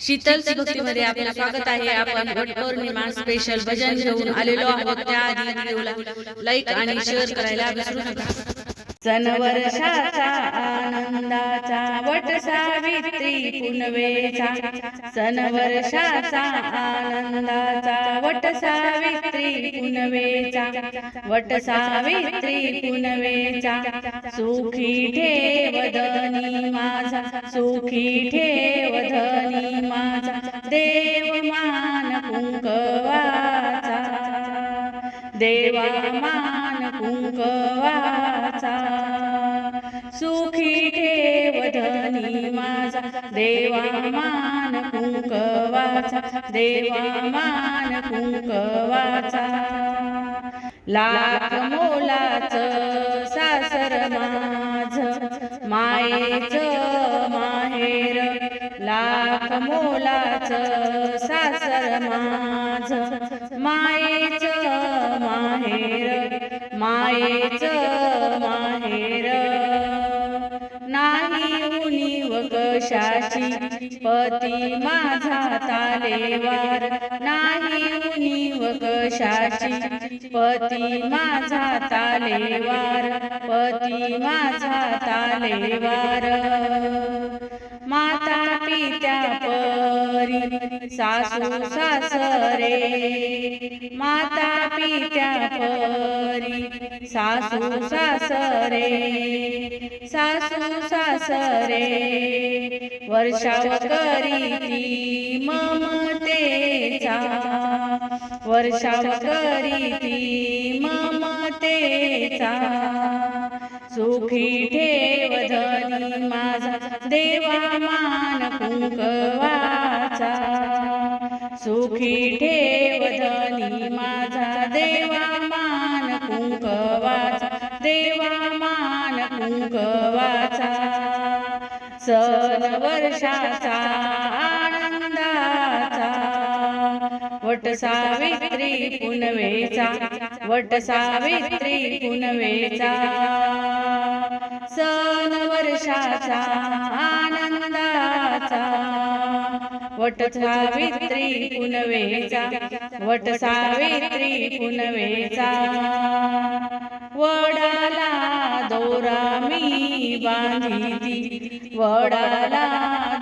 शीतल भक्तीमध्ये आपलं स्वागत आहे। आपण वट पौर्णिमा स्पेशल भजन घेऊन आलेलो आहोत। त्याआधी व्हिडिओला लाईक आणि शेअर करायला विसरू नका। सण वर्षाचा आनंदाचा वट सावित्री पुनवेचा, सण वर्षाचा आनंदाचा वट सावित्री पुनवेचा, वट सावित्री पुनवेचा, सुखी ठेव धनी माझा, सुखी ठेव धनी माझा, देव मान कुंकवाचा, देवा मान कुंकवाचा, सुखी ठेव धनी माझा, देवा मान कुंकवाचा, देवा मान कुंकवाचा, लाख मोलाचं सासर माझं मायेचं माहेर, लाख मोलाचं सासर माझं मायेचं माहेर, मायेचं माहेर, नाही उणीव कशाची पती माझा तालेवार, नाही उणीव कशाची पती माझा तालेवार, पती माझा तालेवार, माता पित्या परी सासू सासरे, माता पित्या परी सासू सासरे, सासू सासरे, वर्षाव करीती ममतेचा, वर्षाव करीती ममतेचा, सुखी ठेव धनी माझा, देवा मान कुंकवाचा, सुखी ठेव धनी माझा, देवा मान कुंकवाचा, देवा मान कुंकवाचा, सण वर्षाचा आनंदाचा वट सावित्री पुनवेचा, वट सावित्री पुनवेचा, सण वर्षाचा आनंदाचा वट सावित्री पुनवेचा, वट सावित्री पुनवेचा, वडाला दोरा मी बांधिती, वडाला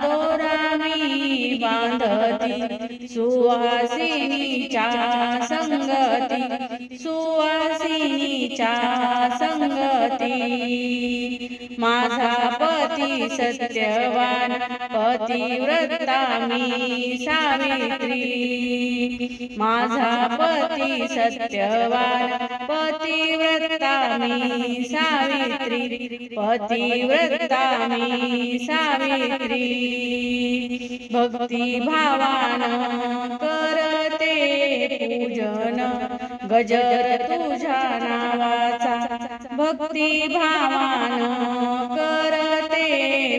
दोरा मी बांधती, सुवासिनीच्या संगती, सुवासिनीच्या संगती, माझा पती सत्यवान पतिव्रता मी सावित्री, माझा पती सत्यवान पतिव्रता मी सावित्री, पतिव्रता मी सावित्री, भक्ती भावानं करते पूजन गजर तुझ्या नावाचा, भक्ती भावानं करते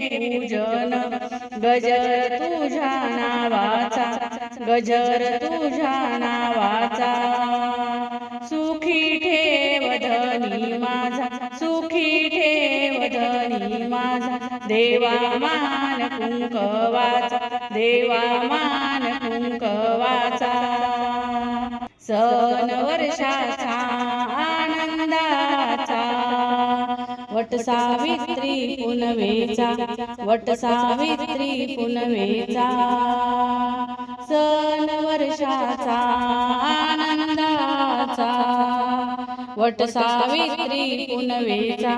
पूजन गजर तुझ्या नावाचा, गजर तुझ्या नावाचा, सुखी ठेव धनी माझा, सुखी ठेव धनी माझा, देवा मान कुंकवाचा, देवा मान कुंकवाचा, सण वर्षाचा आनंदाचा वट सावित्री पुनवेचा, वट सावित्री पुनवेचा, सण वर्षाचा आनंदाचा वट सावित्री पुनवेचा,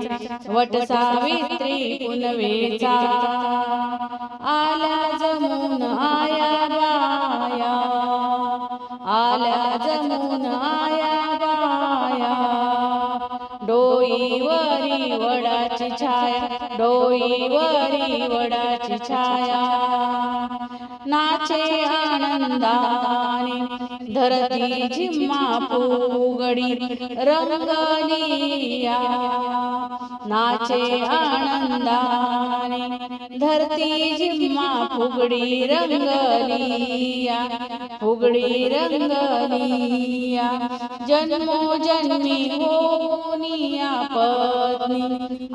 वट सावित्री पुनवेचा, आल्या जमून आया बाया, आल्या जमून आया बाया, डोईवरी वडाची छाया, डोईवरी वडाची छाया, नाचे आनंदाने धरती झिम्मा फुगडी रंगलिया, नाचे आनंदाने धरती झिम्मा फुगडी रंगलिया, फुगडी रंगलिया, जन्मोजन्मी होनिया पत्नी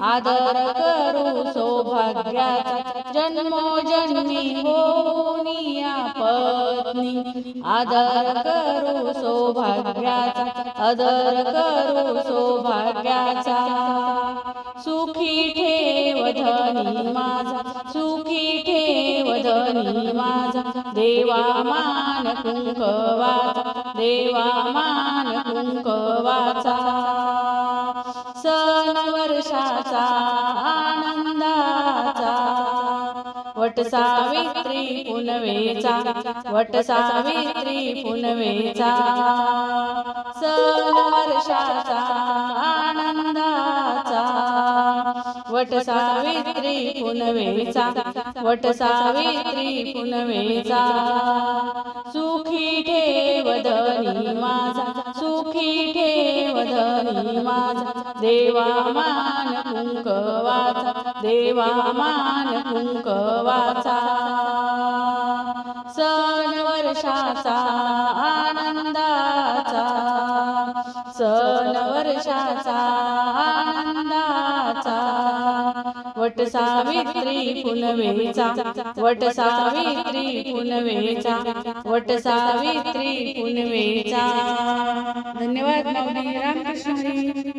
आदर करू सौभाग्याचा, जन्मोजन्मी होनिया पत्नी आदर करू सौभाग्याचा आदर करू सौभाग्याचा सुखी ठेव धनी माझा सुखी ठेव धनी माझा देवा मान कुंकवाचा देवा मान कुंकवाचा सण वर्षाचा आनंदाचा वट सावित्री पुनवेचा वट सावित्री पुनवेचा सण वर्षाचा आनंदाचा वट सावित्री पुनवेचा वट सावित्री पुनवेचा सुखी ठेव धनी माझा सुखी ठेव धनी माझा देवा मान कुंकवाचा देवा मान कुंकवाचा सण वर्षाचा आनंदाचा सण वर्षाचा आनंदाचा वट सावित्री पुनवेचा वट सावित्री पुनवेचा वट सावित्री पुनवेचा. धन्यवाद. रामकृष्ण हरी.